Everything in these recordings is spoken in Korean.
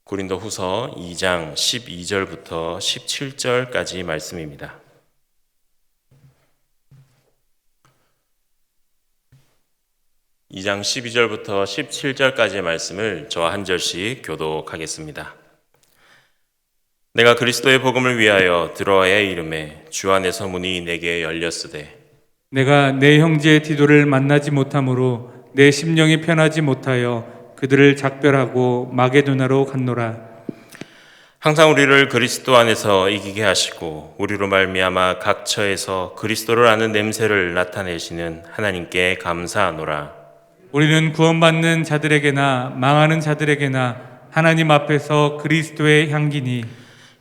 고린도후서 2장 12절부터 17절까지 말씀입니다. 2장 12절부터 17절까지의 말씀을 저와 한 절씩 교독하겠습니다. 내가 그리스도의 복음을 위하여 드로아의 이름에 주 안에서 문이 내게 열렸으되 내가 내 형제 디도를 만나지 못함으로 내 심령이 편하지 못하여 그들을 작별하고 마게도나로 갔노라. 항상 우리를 그리스도 안에서 이기게 하시고 우리로 말미암아 각 처에서 그리스도를 아는 냄새를 나타내시는 하나님께 감사하노라. 우리는 구원받는 자들에게나 망하는 자들에게나 하나님 앞에서 그리스도의 향기니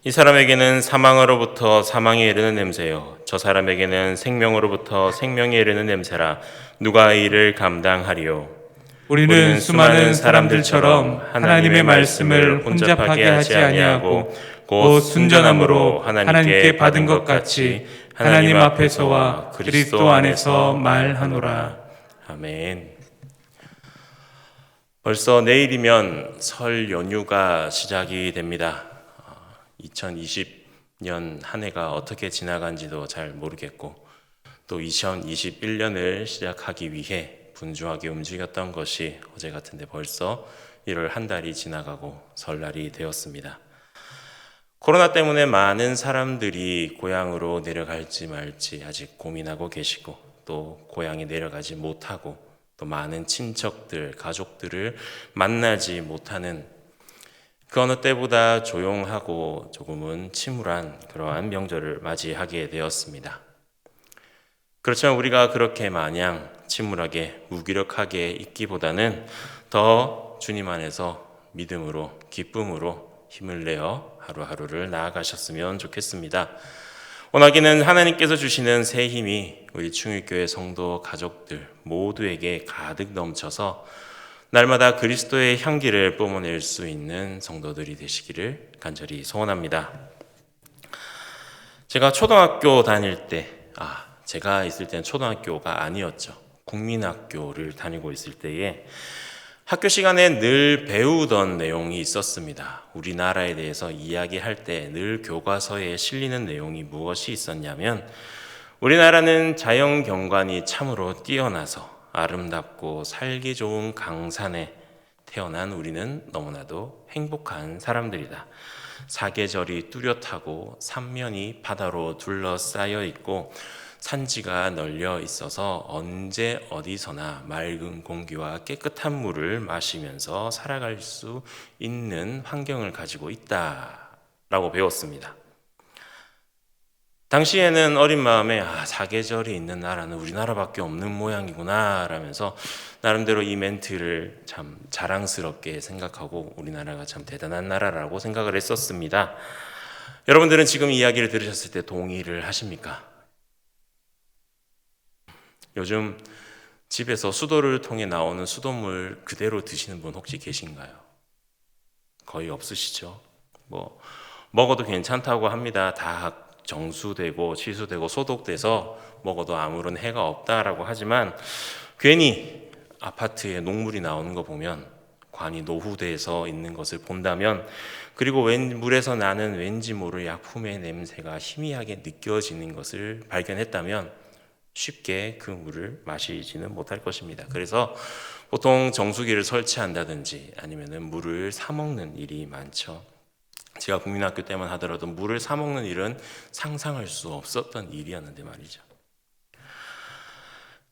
이 사람에게는 사망으로부터 사망에 이르는 냄새요 저 사람에게는 생명으로부터 생명에 이르는 냄새라. 누가 이를 감당하리요? 우리는 수많은 사람들처럼 하나님의 말씀을 혼잡하게 하지 아니하고 곧 순전함으로 하나님께 받은 것 같이 하나님 앞에서와 그리스도 안에서 말하노라. 아멘. 벌써 내일이면 설 연휴가 시작이 됩니다. 2020년 한 해가 어떻게 지나간지도 잘 모르겠고 또 2021년을 시작하기 위해 분주하게 움직였던 것이 어제 같은데 벌써 1월 한 달이 지나가고 설날이 되었습니다. 코로나 때문에 많은 사람들이 고향으로 내려갈지 말지 아직 고민하고 계시고 또 고향에 내려가지 못하고 또 많은 친척들, 가족들을 만나지 못하는 그 어느 때보다 조용하고 조금은 침울한 그러한 명절을 맞이하게 되었습니다. 그렇지만 우리가 그렇게 마냥 침울하게 무기력하게 있기보다는 더 주님 안에서 믿음으로 기쁨으로 힘을 내어 하루하루를 나아가셨으면 좋겠습니다. 원하기는 하나님께서 주시는 새 힘이 우리 충일교회 성도 가족들 모두에게 가득 넘쳐서 날마다 그리스도의 향기를 뿜어낼 수 있는 성도들이 되시기를 간절히 소원합니다. 제가 초등학교 다닐 때 제가 있을 때는 초등학교가 아니었죠. 국민학교를 다니고 있을 때에 학교 시간에 늘 배우던 내용이 있었습니다. 우리나라에 대해서 이야기할 때 늘 교과서에 실리는 내용이 무엇이 있었냐면 우리나라는 자연 경관이 참으로 뛰어나서 아름답고 살기 좋은 강산에 태어난 우리는 너무나도 행복한 사람들이다. 사계절이 뚜렷하고 삼면이 바다로 둘러싸여 있고 산지가 널려 있어서 언제 어디서나 맑은 공기와 깨끗한 물을 마시면서 살아갈 수 있는 환경을 가지고 있다라고 배웠습니다. 당시에는 어린 마음에 사계절이 있는 나라는 우리나라밖에 없는 모양이구나 라면서 나름대로 이 멘트를 참 자랑스럽게 생각하고 우리나라가 참 대단한 나라라고 생각을 했었습니다. 여러분들은 지금 이야기를 들으셨을 때 동의를 하십니까? 요즘 집에서 수도를 통해 나오는 수돗물 그대로 드시는 분 혹시 계신가요? 거의 없으시죠? 먹어도 괜찮다고 합니다. 다 정수되고 치수되고 소독돼서 먹어도 아무런 해가 없다라고 하지만 괜히 아파트에 녹물이 나오는 거 보면 관이 노후돼서 있는 것을 본다면 그리고 물에서 나는 왠지 모를 약품의 냄새가 희미하게 느껴지는 것을 발견했다면 쉽게 그 물을 마시지는 못할 것입니다. 그래서 보통 정수기를 설치한다든지 아니면 물을 사 먹는 일이 많죠. 제가 국민학교 때만 하더라도 물을 사 먹는 일은 상상할 수 없었던 일이었는데 말이죠.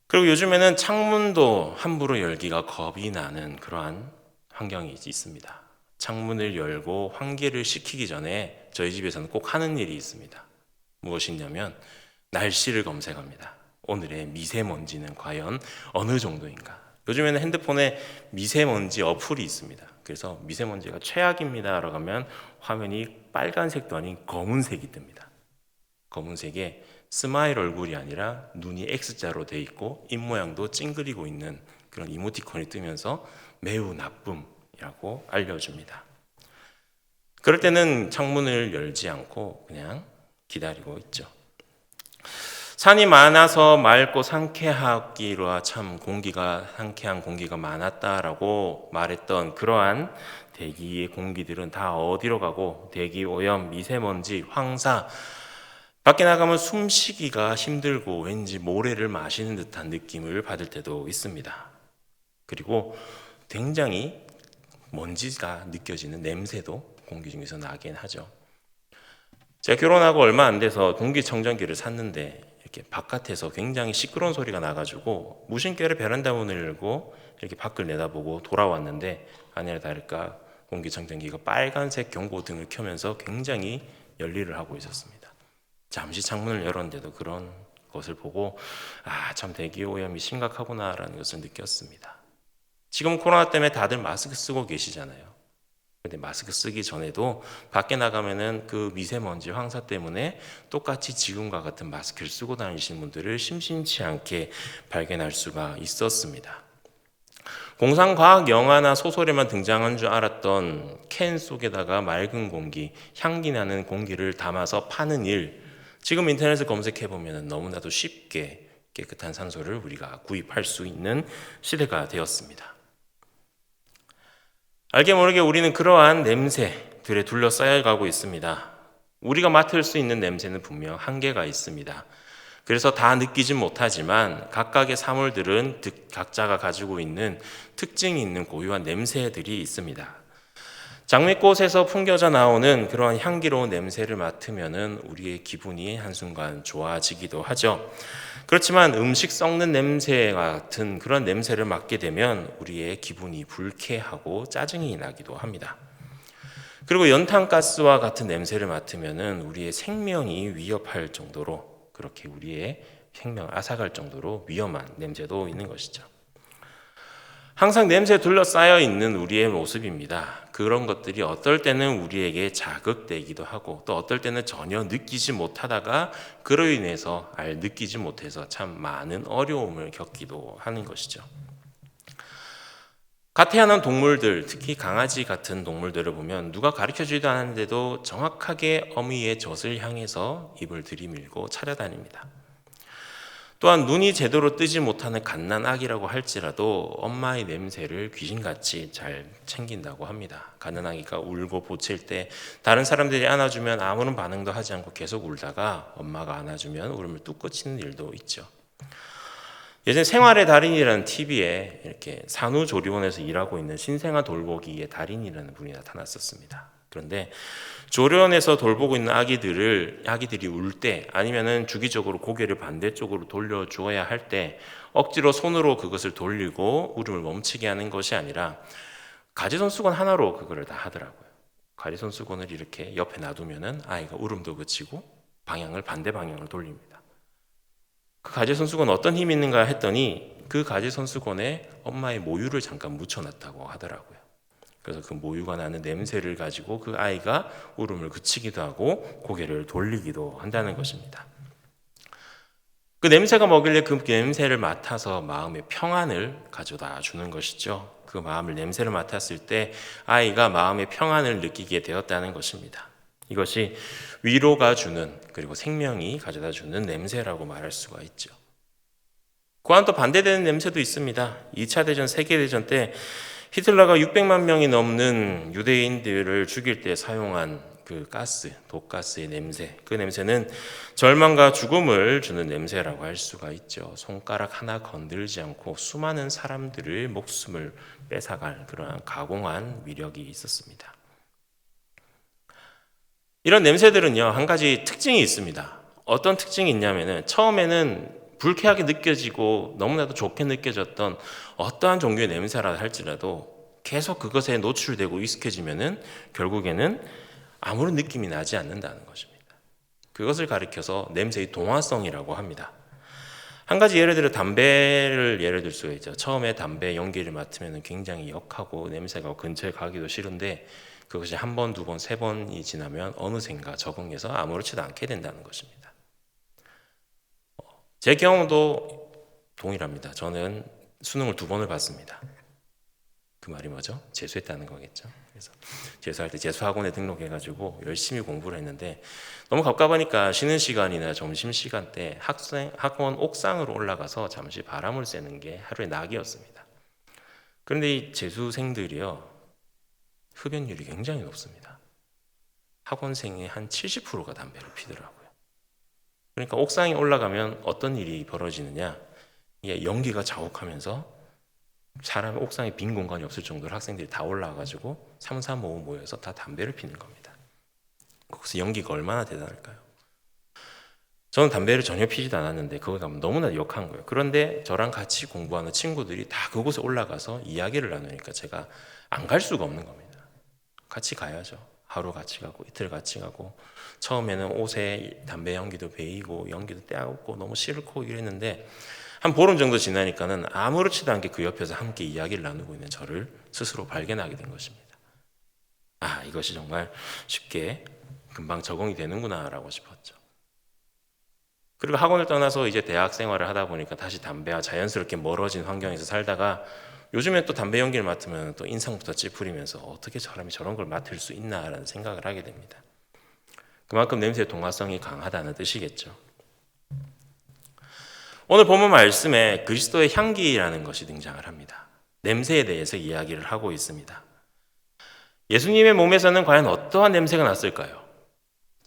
그리고 요즘에는 창문도 함부로 열기가 겁이 나는 그러한 환경이 있습니다. 창문을 열고 환기를 시키기 전에 저희 집에서는 꼭 하는 일이 있습니다. 무엇이냐면 날씨를 검색합니다. 오늘의 미세먼지는 과연 어느 정도인가? 요즘에는 핸드폰에 미세먼지 어플이 있습니다. 그래서 미세먼지가 최악입니다 라고 하면 화면이 빨간색도 아닌 검은색이 뜹니다. 검은색에 스마일 얼굴이 아니라 눈이 X자로 돼 있고 입모양도 찡그리고 있는 그런 이모티콘이 뜨면서 매우 나쁨이라고 알려줍니다. 그럴 때는 창문을 열지 않고 그냥 기다리고 있죠. 산이 많아서 맑고 상쾌하기로 참 상쾌한 공기가 많았다라고 말했던 그러한 대기의 공기들은 다 어디로 가고 대기 오염, 미세먼지, 황사, 밖에 나가면 숨쉬기가 힘들고 왠지 모래를 마시는 듯한 느낌을 받을 때도 있습니다. 그리고 굉장히 먼지가 느껴지는 냄새도 공기 중에서 나긴 하죠. 제가 결혼하고 얼마 안 돼서 공기청정기를 샀는데 이렇게 바깥에서 굉장히 시끄러운 소리가 나가지고 무심결에 베란다 문을 열고 이렇게 밖을 내다보고 돌아왔는데 아니나 다를까 공기청정기가 빨간색 경고등을 켜면서 굉장히 열일을 하고 있었습니다. 잠시 창문을 열었는데도 그런 것을 보고 참 대기오염이 심각하구나라는 것을 느꼈습니다. 지금 코로나 때문에 다들 마스크 쓰고 계시잖아요. 근데 마스크 쓰기 전에도 밖에 나가면은 그 미세먼지 황사 때문에 똑같이 지금과 같은 마스크를 쓰고 다니시는 분들을 심심치 않게 발견할 수가 있었습니다. 공상과학 영화나 소설에만 등장한 줄 알았던 캔 속에다가 맑은 공기, 향기 나는 공기를 담아서 파는 일, 지금 인터넷에 검색해 보면 너무나도 쉽게 깨끗한 산소를 우리가 구입할 수 있는 시대가 되었습니다. 알게 모르게 우리는 그러한 냄새들에 둘러싸여 가고 있습니다. 우리가 맡을 수 있는 냄새는 분명 한계가 있습니다. 그래서 다 느끼진 못하지만 각각의 사물들은 각자가 가지고 있는 특징이 있는 고유한 냄새들이 있습니다. 장미꽃에서 풍겨져 나오는 그러한 향기로운 냄새를 맡으면 우리의 기분이 한순간 좋아지기도 하죠. 그렇지만 음식 썩는 냄새 같은 그런 냄새를 맡게 되면 우리의 기분이 불쾌하고 짜증이 나기도 합니다. 그리고 연탄가스와 같은 냄새를 맡으면 우리의 생명이 위협할 정도로, 그렇게 우리의 생명 앗아갈 정도로 위험한 냄새도 있는 것이죠. 항상 냄새에 둘러싸여 있는 우리의 모습입니다. 그런 것들이 어떨 때는 우리에게 자극되기도 하고 또 어떨 때는 전혀 느끼지 못하다가 그로 인해서 느끼지 못해서 참 많은 어려움을 겪기도 하는 것이죠. 갓 태어난 동물들, 특히 강아지 같은 동물들을 보면 누가 가르쳐주지도 않았는데도 정확하게 어미의 젖을 향해서 입을 들이밀고 찾아다닙니다. 또한 눈이 제대로 뜨지 못하는 갓난아기라고 할지라도 엄마의 냄새를 귀신같이 잘 챙긴다고 합니다. 갓난아기가 울고 보칠 때 다른 사람들이 안아주면 아무런 반응도 하지 않고 계속 울다가 엄마가 안아주면 울음을 뚝 그치는 일도 있죠. 예전 생활의 달인이라는 TV에 이렇게 산후조리원에서 일하고 있는 신생아 돌보기의 달인이라는 분이 나타났었습니다. 그런데 조련에서 돌보고 있는 아기들이 울 때 아니면은 주기적으로 고개를 반대쪽으로 돌려주어야 할 때 억지로 손으로 그것을 돌리고 울음을 멈추게 하는 것이 아니라 가지손수건 하나로 그거를 다 하더라고요. 가지손수건을 이렇게 옆에 놔두면은 아이가 울음도 그치고 반대 방향을 돌립니다. 그 가지손수건 어떤 힘이 있는가 했더니 그 가지손수건에 엄마의 모유를 잠깐 묻혀놨다고 하더라고요. 그래서 그 모유가 나는 냄새를 가지고 그 아이가 울음을 그치기도 하고 고개를 돌리기도 한다는 것입니다. 그 냄새가 뭐길래 그 냄새를 맡아서 마음의 평안을 가져다 주는 것이죠. 그 냄새를 맡았을 때 아이가 마음의 평안을 느끼게 되었다는 것입니다. 이것이 위로가 주는, 그리고 생명이 가져다 주는 냄새라고 말할 수가 있죠. 그와는 또 반대되는 냄새도 있습니다. 2차 대전, 세계대전 때 히틀러가 600만 명이 넘는 유대인들을 죽일 때 사용한 그 독가스의 냄새, 그 냄새는 절망과 죽음을 주는 냄새라고 할 수가 있죠. 손가락 하나 건들지 않고 수많은 사람들의 목숨을 뺏어갈 그러한 가공한 위력이 있었습니다. 이런 냄새들은요, 한 가지 특징이 있습니다. 어떤 특징이 있냐면은 처음에는 불쾌하게 느껴지고 너무나도 좋게 느껴졌던 어떠한 종류의 냄새라 할지라도 계속 그것에 노출되고 익숙해지면은 결국에는 아무런 느낌이 나지 않는다는 것입니다. 그것을 가리켜서 냄새의 동화성이라고 합니다. 한 가지 예를 들어 담배를 예를 들 수가 있죠. 처음에 담배 연기를 맡으면 굉장히 역하고 냄새가 근처에 가기도 싫은데 그것이 한 번, 두 번, 세 번이 지나면 어느샌가 적응해서 아무렇지도 않게 된다는 것입니다. 제 경우도 동일합니다. 저는 수능을 2번을 봤습니다. 그 말이 뭐죠? 재수했다는 거겠죠. 그래서 재수할 때 재수학원에 등록해가지고 열심히 공부를 했는데 너무 갑갑하니까 쉬는 시간이나 점심 시간 때 학원 옥상으로 올라가서 잠시 바람을 쐬는 게 하루의 낙이었습니다. 그런데 이 재수생들이요, 흡연율이 굉장히 높습니다. 학원생의 한 70%가 담배를 피더라고요. 그러니까 옥상에 올라가면 어떤 일이 벌어지느냐, 이게 연기가 자욱하면서 사람 옥상에 빈 공간이 없을 정도로 학생들이 다 올라와가지고 3, 4, 5 모여서 다 담배를 피는 겁니다. 거기서 연기가 얼마나 대단할까요? 저는 담배를 전혀 피지도 않았는데 그거 가면 너무나 역한 거예요. 그런데 저랑 같이 공부하는 친구들이 다 그곳에 올라가서 이야기를 나누니까 제가 안 갈 수가 없는 겁니다. 같이 가야죠. 하루 같이 가고 이틀 같이 가고, 처음에는 옷에 담배 연기도 배이고 연기도 떼어없고 너무 싫고 이랬는데 한 보름 정도 지나니까는 아무렇지도 않게 그 옆에서 함께 이야기를 나누고 있는 저를 스스로 발견하게 된 것입니다. 아, 이것이 정말 쉽게 금방 적응이 되는구나 라고 싶었죠. 그리고 학원을 떠나서 이제 대학 생활을 하다 보니까 다시 담배와 자연스럽게 멀어진 환경에서 살다가 요즘에 또 담배 연기를 맡으면 또 인상부터 찌푸리면서 어떻게 사람이 저런 걸 맡을 수 있나라는 생각을 하게 됩니다. 그만큼 냄새의 동화성이 강하다는 뜻이겠죠. 오늘 본문 말씀에 그리스도의 향기라는 것이 등장을 합니다. 냄새에 대해서 이야기를 하고 있습니다. 예수님의 몸에서는 과연 어떠한 냄새가 났을까요?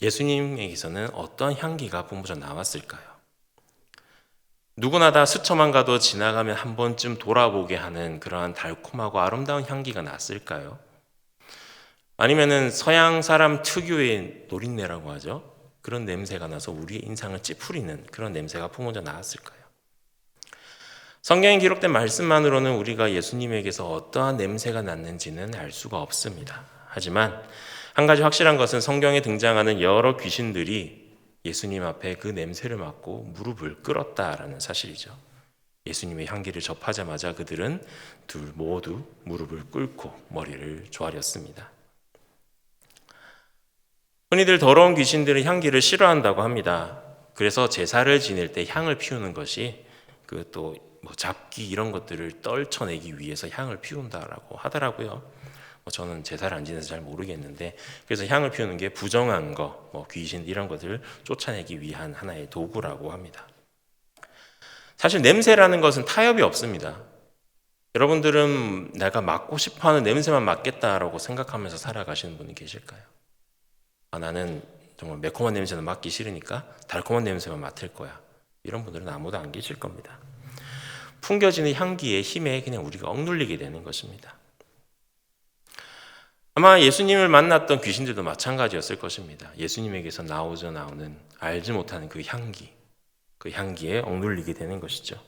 예수님에게서는 어떠한 향기가 뿜어져 나왔을까요? 누구나 다 스쳐만 가도 지나가면 한 번쯤 돌아보게 하는 그러한 달콤하고 아름다운 향기가 났을까요? 아니면은 서양 사람 특유의 노린내라고 하죠. 그런 냄새가 나서 우리의 인상을 찌푸리는 그런 냄새가 뿜어져 나왔을까요? 성경에 기록된 말씀만으로는 우리가 예수님에게서 어떠한 냄새가 났는지는 알 수가 없습니다. 하지만 한 가지 확실한 것은 성경에 등장하는 여러 귀신들이 예수님 앞에 그 냄새를 맡고 무릎을 꿇었다라는 사실이죠. 예수님의 향기를 접하자마자 그들은 둘 모두 무릎을 꿇고 머리를 조아렸습니다. 흔히들 더러운 귀신들은 향기를 싫어한다고 합니다. 그래서 제사를 지낼 때 향을 피우는 것이 그 또 잡기 이런 것들을 떨쳐내기 위해서 향을 피운다라고 하더라고요. 저는 제사를 안 지내서 잘 모르겠는데, 그래서 향을 피우는 게 부정한 거, 귀신 이런 것들을 쫓아내기 위한 하나의 도구라고 합니다. 사실 냄새라는 것은 타협이 없습니다. 여러분들은 내가 맡고 싶어하는 냄새만 맡겠다라고 생각하면서 살아가시는 분이 계실까요? 나는 정말 매콤한 냄새는 맡기 싫으니까 달콤한 냄새만 맡을 거야. 이런 분들은 아무도 안 계실 겁니다. 풍겨지는 향기의 힘에 그냥 우리가 억눌리게 되는 것입니다. 아마 예수님을 만났던 귀신들도 마찬가지였을 것입니다. 예수님에게서 나오는 알지 못하는 그 향기에 억눌리게 되는 것이죠.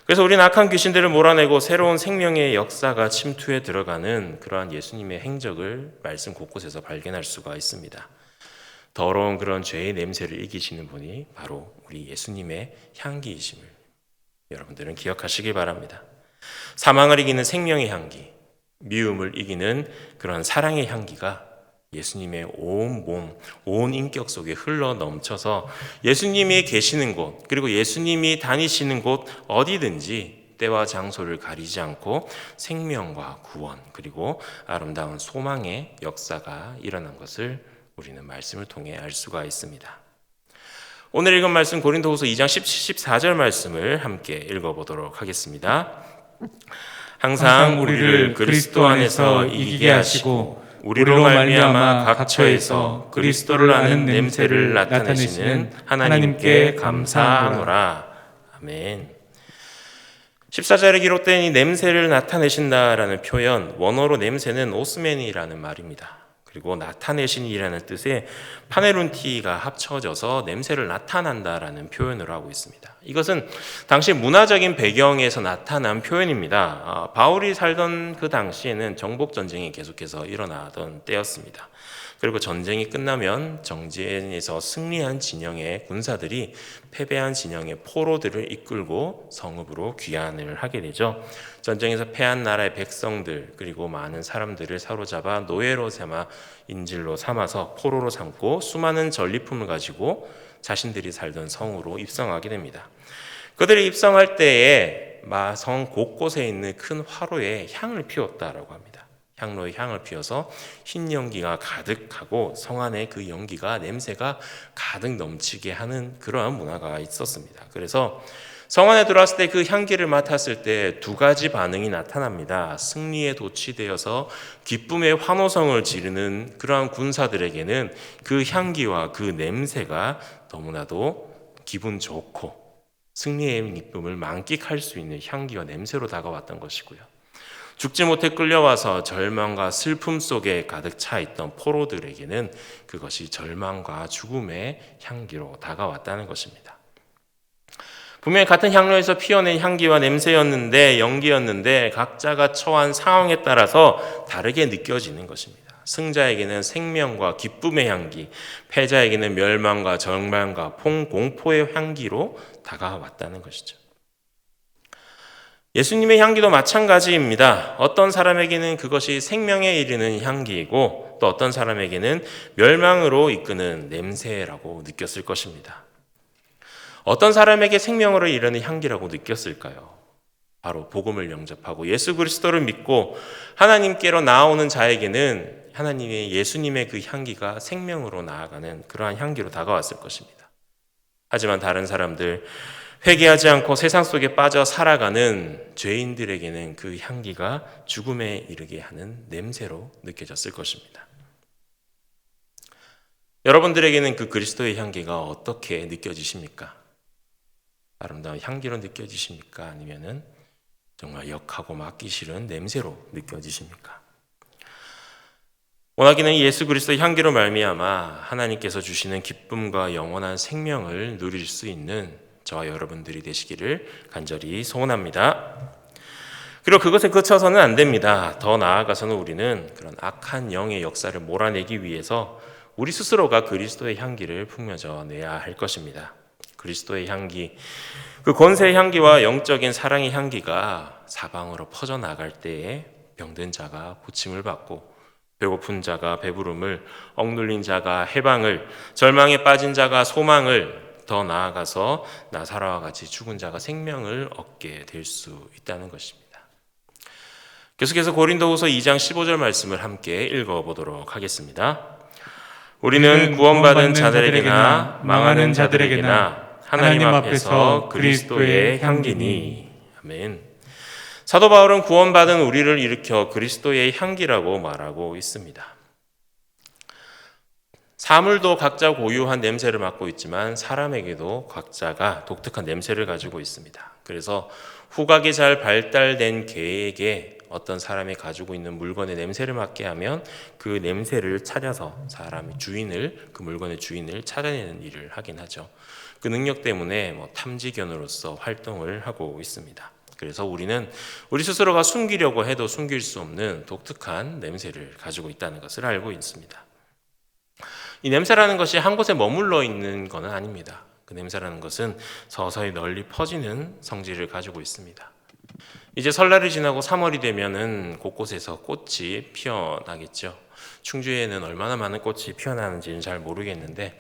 그래서 우리는 악한 귀신들을 몰아내고 새로운 생명의 역사가 침투해 들어가는 그러한 예수님의 행적을 말씀 곳곳에서 발견할 수가 있습니다. 더러운 그런 죄의 냄새를 이기시는 분이 바로 우리 예수님의 향기이심을 여러분들은 기억하시길 바랍니다. 사망을 이기는 생명의 향기, 미움을 이기는 그런 사랑의 향기가 예수님의 온 몸, 온 인격 속에 흘러 넘쳐서 예수님이 계시는 곳, 그리고 예수님이 다니시는 곳 어디든지 때와 장소를 가리지 않고 생명과 구원, 그리고 아름다운 소망의 역사가 일어난 것을 우리는 말씀을 통해 알 수가 있습니다. 오늘 읽은 말씀 고린도후서 2장 14절 말씀을 함께 읽어보도록 하겠습니다. 항상 우리를 그리스도 안에서 이기게 하시고 우리로 말미암아 각 처에서 그리스도를 아는 냄새를 나타내시는 하나님께 감사하노라. 아멘. 14절에 기록된 이 냄새를 나타내신다라는 표현, 원어로 냄새는 오스메니라는 말입니다. 그리고 나타내신이라는 뜻의 파네룬티가 합쳐져서 냄새를 나타난다라는 표현을 하고 있습니다. 이것은 당시 문화적인 배경에서 나타난 표현입니다. 바울이 살던 그 당시에는 정복 전쟁이 계속해서 일어나던 때였습니다. 그리고 전쟁이 끝나면 정전에서 승리한 진영의 군사들이 패배한 진영의 포로들을 이끌고 성읍으로 귀환을 하게 되죠. 전쟁에서 패한 나라의 백성들 그리고 많은 사람들을 사로잡아 노예로 삼아 인질로 삼아서 포로로 삼고 수많은 전리품을 가지고 자신들이 살던 성으로 입성하게 됩니다. 그들이 입성할 때에 마성 곳곳에 있는 큰 화로에 향을 피웠다라고 합니다. 향로에 향을 피워서 흰 연기가 가득하고 성 안에 그 연기가 냄새가 가득 넘치게 하는 그러한 문화가 있었습니다. 그래서 성 안에 들어왔을 때 그 향기를 맡았을 때 두 가지 반응이 나타납니다. 승리에 도취되어서 기쁨의 환호성을 지르는 그러한 군사들에게는 그 향기와 그 냄새가 너무나도 기분 좋고 승리의 기쁨을 만끽할 수 있는 향기와 냄새로 다가왔던 것이고요. 죽지 못해 끌려와서 절망과 슬픔 속에 가득 차 있던 포로들에게는 그것이 절망과 죽음의 향기로 다가왔다는 것입니다. 분명히 같은 향로에서 피어낸 향기와 냄새였는데, 연기였는데 각자가 처한 상황에 따라서 다르게 느껴지는 것입니다. 승자에게는 생명과 기쁨의 향기, 패자에게는 멸망과 절망과 공포의 향기로 다가왔다는 것이죠. 예수님의 향기도 마찬가지입니다. 어떤 사람에게는 그것이 생명에 이르는 향기이고 또 어떤 사람에게는 멸망으로 이끄는 냄새라고 느꼈을 것입니다. 어떤 사람에게 생명으로 이르는 향기라고 느꼈을까요? 바로 복음을 영접하고 예수 그리스도를 믿고 하나님께로 나아오는 자에게는 하나님의 예수님의 그 향기가 생명으로 나아가는 그러한 향기로 다가왔을 것입니다. 하지만 다른 사람들, 회개하지 않고 세상 속에 빠져 살아가는 죄인들에게는 그 향기가 죽음에 이르게 하는 냄새로 느껴졌을 것입니다. 여러분들에게는 그 그리스도의 향기가 어떻게 느껴지십니까? 아름다운 향기로 느껴지십니까? 아니면은 정말 역하고 맡기 싫은 냄새로 느껴지십니까? 원하기는 예수 그리스도의 향기로 말미암아 하나님께서 주시는 기쁨과 영원한 생명을 누릴 수 있는 저와 여러분들이 되시기를 간절히 소원합니다. 그리고 그것에 그쳐서는 안 됩니다. 더 나아가서는 우리는 그런 악한 영의 역사를 몰아내기 위해서 우리 스스로가 그리스도의 향기를 풍겨져 내야 할 것입니다. 그리스도의 향기, 그 권세의 향기와 영적인 사랑의 향기가 사방으로 퍼져나갈 때에 병든 자가 고침을 받고 배고픈 자가 배부름을, 억눌린 자가 해방을, 절망에 빠진 자가 소망을, 더 나아가서 나사로와 같이 죽은 자가 생명을 얻게 될 수 있다는 것입니다. 계속해서 고린도후서 2장 15절 말씀을 함께 읽어보도록 하겠습니다. 우리는 구원받은 자들에게나 망하는 자들에게나 하나님 앞에서 그리스도의 향기니. 아멘. 사도 바울은 구원받은 우리를 일으켜 그리스도의 향기라고 말하고 있습니다. 사물도 각자 고유한 냄새를 맡고 있지만 사람에게도 각자가 독특한 냄새를 가지고 있습니다. 그래서 후각이 잘 발달된 개에게 어떤 사람이 가지고 있는 물건의 냄새를 맡게 하면 그 냄새를 찾아서 사람이 그 물건의 주인을 찾아내는 일을 하긴 하죠. 그 능력 때문에 탐지견으로서 활동을 하고 있습니다. 그래서 우리는 우리 스스로가 숨기려고 해도 숨길 수 없는 독특한 냄새를 가지고 있다는 것을 알고 있습니다. 이 냄새라는 것이 한 곳에 머물러 있는 것은 아닙니다. 그 냄새라는 것은 서서히 널리 퍼지는 성질을 가지고 있습니다. 이제 설날이 지나고 3월이 되면은 곳곳에서 꽃이 피어나겠죠. 충주에는 얼마나 많은 꽃이 피어나는지는 잘 모르겠는데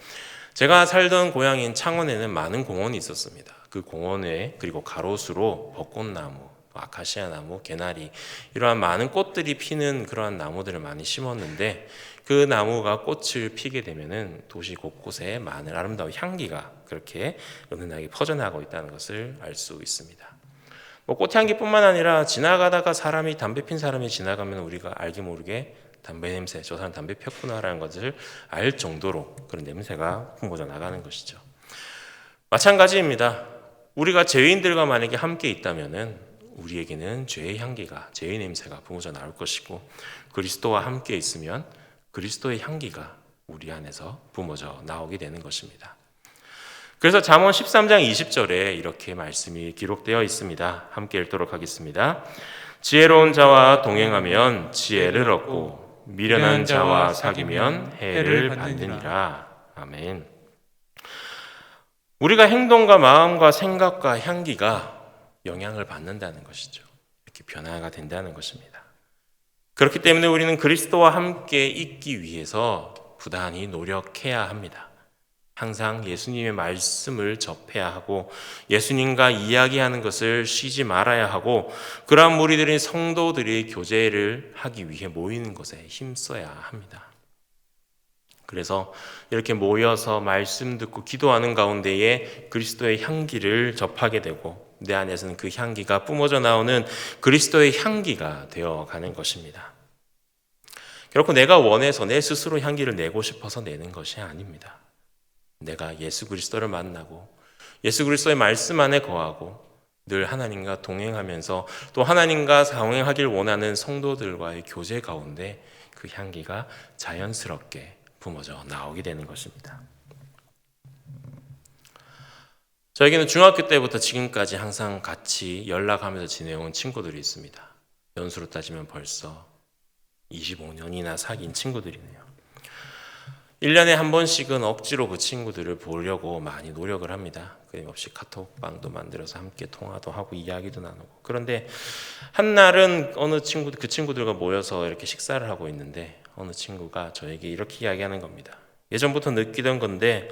제가 살던 고향인 창원에는 많은 공원이 있었습니다. 그 공원에 그리고 가로수로 벚꽃나무, 아카시아 나무, 개나리 이러한 많은 꽃들이 피는 그러한 나무들을 많이 심었는데 그 나무가 꽃을 피게 되면은 도시 곳곳에 많은 아름다운 향기가 그렇게 은은하게 퍼져나가고 있다는 것을 알 수 있습니다. 꽃향기뿐만 아니라 지나가다가 담배 핀 사람이 지나가면 우리가 알게 모르게 담배 냄새, 저 사람 담배 폈구나라는 것을 알 정도로 그런 냄새가 풍겨져 나가는 것이죠. 마찬가지입니다. 우리가 죄인들과 만약에 함께 있다면은 우리에게는 죄의 향기가, 죄의 냄새가 풍겨져 나올 것이고 그리스도와 함께 있으면 그리스도의 향기가 우리 안에서 뿜어져 나오게 되는 것입니다. 그래서 잠언 13장 20절에 이렇게 말씀이 기록되어 있습니다. 함께 읽도록 하겠습니다. 지혜로운 자와 동행하면 지혜를 얻고 미련한 자와 사귀면 해를 받느니라. 아멘. 우리가 행동과 마음과 생각과 향기가 영향을 받는다는 것이죠. 이렇게 변화가 된다는 것입니다. 그렇기 때문에 우리는 그리스도와 함께 있기 위해서 부단히 노력해야 합니다. 항상 예수님의 말씀을 접해야 하고 예수님과 이야기하는 것을 쉬지 말아야 하고 그러한 무리들이 성도들이 교제를 하기 위해 모이는 것에 힘써야 합니다. 그래서 이렇게 모여서 말씀 듣고 기도하는 가운데에 그리스도의 향기를 접하게 되고 내 안에서는 그 향기가 뿜어져 나오는 그리스도의 향기가 되어가는 것입니다. 결코 내가 원해서 내 스스로 향기를 내고 싶어서 내는 것이 아닙니다. 내가 예수 그리스도를 만나고 예수 그리스도의 말씀 안에 거하고 늘 하나님과 동행하면서 또 하나님과 동행하길 원하는 성도들과의 교제 가운데 그 향기가 자연스럽게 뿜어져 나오게 되는 것입니다. 저에게는 중학교 때부터 지금까지 항상 같이 연락하면서 지내온 친구들이 있습니다. 연수로 따지면 벌써 25년이나 사귄 친구들이네요. 1년에 한 번씩은 억지로 그 친구들을 보려고 많이 노력을 합니다. 끊임없이 카톡방도 만들어서 함께 통화도 하고 이야기도 나누고. 그런데 한 날은 그 친구들과 모여서 이렇게 식사를 하고 있는데 어느 친구가 저에게 이렇게 이야기하는 겁니다. 예전부터 느끼던 건데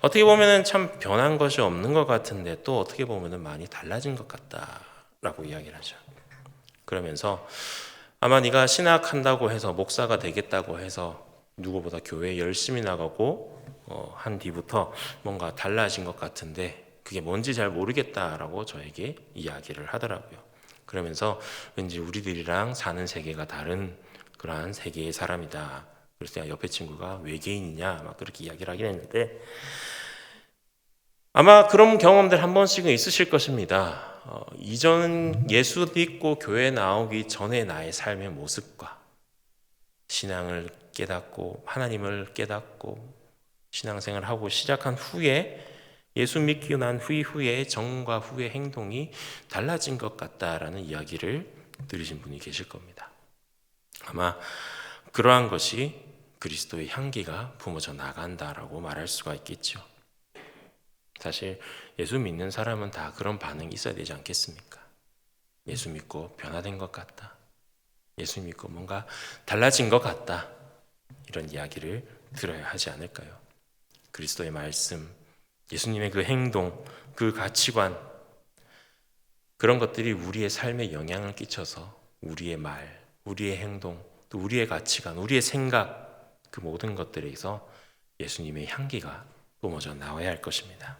어떻게 보면 참 변한 것이 없는 것 같은데 또 어떻게 보면 많이 달라진 것 같다라고 이야기를 하죠. 그러면서 아마 네가 신학한다고 해서 목사가 되겠다고 해서 누구보다 교회에 열심히 나가고 한 뒤부터 뭔가 달라진 것 같은데 그게 뭔지 잘 모르겠다라고 저에게 이야기를 하더라고요. 그러면서 왠지 우리들이랑 사는 세계가 다른 그러한 세계의 사람이다. 그래서 옆에 친구가 외계인이냐 막 그렇게 이야기를 하긴 했는데 아마 그런 경험들 한 번씩은 있으실 것입니다. 이전 예수 믿고 교회 나오기 전에 나의 삶의 모습과 신앙을 깨닫고 하나님을 깨닫고 신앙생활을 하고 시작한 후에 예수 믿고 난 후에 전과 후의 행동이 달라진 것 같다라는 이야기를 들으신 분이 계실 겁니다. 아마 그러한 것이 그리스도의 향기가 뿜어져 나간다라고 말할 수가 있겠죠. 사실 예수 믿는 사람은 다 그런 반응이 있어야 되지 않겠습니까? 예수 믿고 변화된 것 같다. 예수 믿고 뭔가 달라진 것 같다. 이런 이야기를 들어야 하지 않을까요? 그리스도의 말씀, 예수님의 그 행동, 그 가치관 그런 것들이 우리의 삶에 영향을 끼쳐서 우리의 말, 우리의 행동, 또 우리의 가치관, 우리의 생각 그 모든 것들에서 예수님의 향기가 뿜어져 나와야 할 것입니다.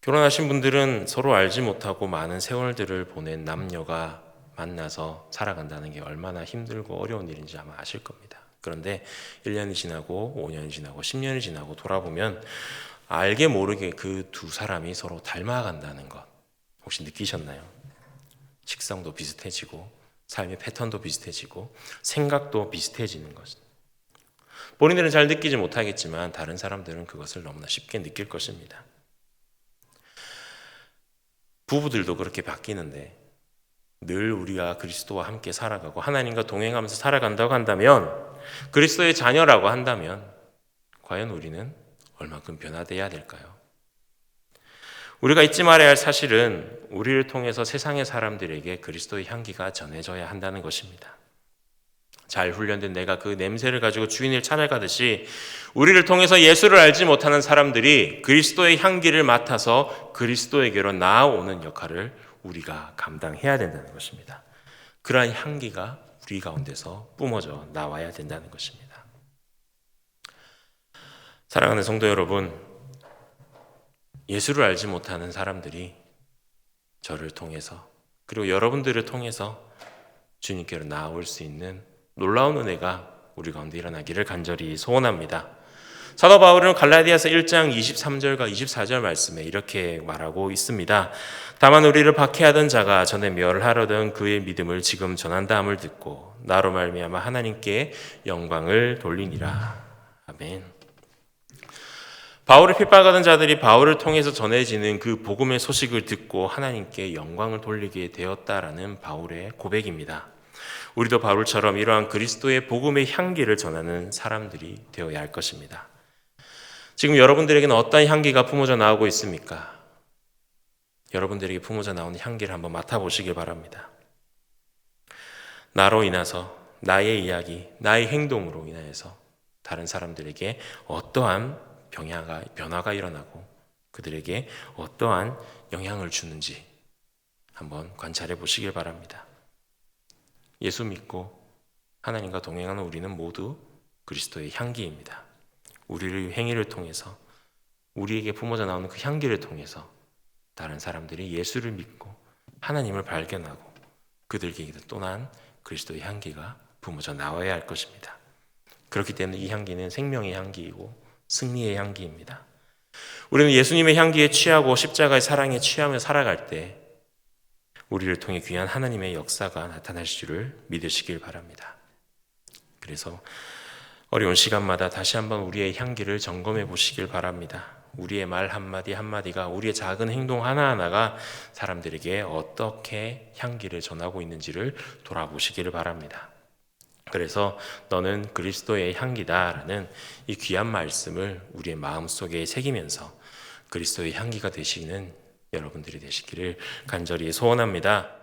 결혼하신 분들은 서로 알지 못하고 많은 세월들을 보낸 남녀가 만나서 살아간다는 게 얼마나 힘들고 어려운 일인지 아마 아실 겁니다. 그런데 1년이 지나고 5년이 지나고 10년이 지나고 돌아보면 알게 모르게 그 두 사람이 서로 닮아간다는 것 혹시 느끼셨나요? 식성도 비슷해지고 삶의 패턴도 비슷해지고 생각도 비슷해지는 것. 본인들은 잘 느끼지 못하겠지만 다른 사람들은 그것을 너무나 쉽게 느낄 것입니다. 부부들도 그렇게 바뀌는데 늘 우리가 그리스도와 함께 살아가고 하나님과 동행하면서 살아간다고 한다면 그리스도의 자녀라고 한다면 과연 우리는 얼마큼 변화되어야 될까요? 우리가 잊지 말아야 할 사실은 우리를 통해서 세상의 사람들에게 그리스도의 향기가 전해져야 한다는 것입니다. 잘 훈련된 내가 그 냄새를 가지고 주인을 찾아가듯이 우리를 통해서 예수를 알지 못하는 사람들이 그리스도의 향기를 맡아서 그리스도에게로 나아오는 역할을 우리가 감당해야 된다는 것입니다. 그러한 향기가 우리 가운데서 뿜어져 나와야 된다는 것입니다. 사랑하는 성도 여러분, 예수를 알지 못하는 사람들이 저를 통해서 그리고 여러분들을 통해서 주님께로 나아올 수 있는 놀라운 은혜가 우리 가운데 일어나기를 간절히 소원합니다. 사도 바울은 갈라디아서 1장 23절과 24절 말씀에 이렇게 말하고 있습니다. 다만 우리를 박해하던 자가 전에 멸하려던 그의 믿음을 지금 전한다함을 듣고 나로 말미암아 하나님께 영광을 돌리니라. 아멘. 바울을 핍박하던 자들이 바울을 통해서 전해지는 그 복음의 소식을 듣고 하나님께 영광을 돌리게 되었다라는 바울의 고백입니다. 우리도 바울처럼 이러한 그리스도의 복음의 향기를 전하는 사람들이 되어야 할 것입니다. 지금 여러분들에게는 어떤 향기가 품어져 나오고 있습니까? 여러분들에게 품어져 나오는 향기를 한번 맡아보시길 바랍니다. 나로 인해서 나의 이야기, 나의 행동으로 인해서 다른 사람들에게 어떠한 변화가 일어나고 그들에게 어떠한 영향을 주는지 한번 관찰해 보시길 바랍니다. 예수 믿고 하나님과 동행하는 우리는 모두 그리스도의 향기입니다. 우리의 행위를 통해서, 우리에게 뿜어져 나오는 그 향기를 통해서 다른 사람들이 예수를 믿고 하나님을 발견하고 그들에게도 또한 그리스도의 향기가 뿜어져 나와야 할 것입니다. 그렇기 때문에 이 향기는 생명의 향기이고 승리의 향기입니다. 우리는 예수님의 향기에 취하고 십자가의 사랑에 취하며 살아갈 때 우리를 통해 귀한 하나님의 역사가 나타날 줄을 믿으시길 바랍니다. 그래서 어려운 시간마다 다시 한번 우리의 향기를 점검해 보시길 바랍니다. 우리의 말 한마디 한마디가, 우리의 작은 행동 하나하나가 사람들에게 어떻게 향기를 전하고 있는지를 돌아보시기를 바랍니다. 그래서 너는 그리스도의 향기다라는 이 귀한 말씀을 우리의 마음속에 새기면서 그리스도의 향기가 되시는 여러분들이 되시기를 간절히 소원합니다.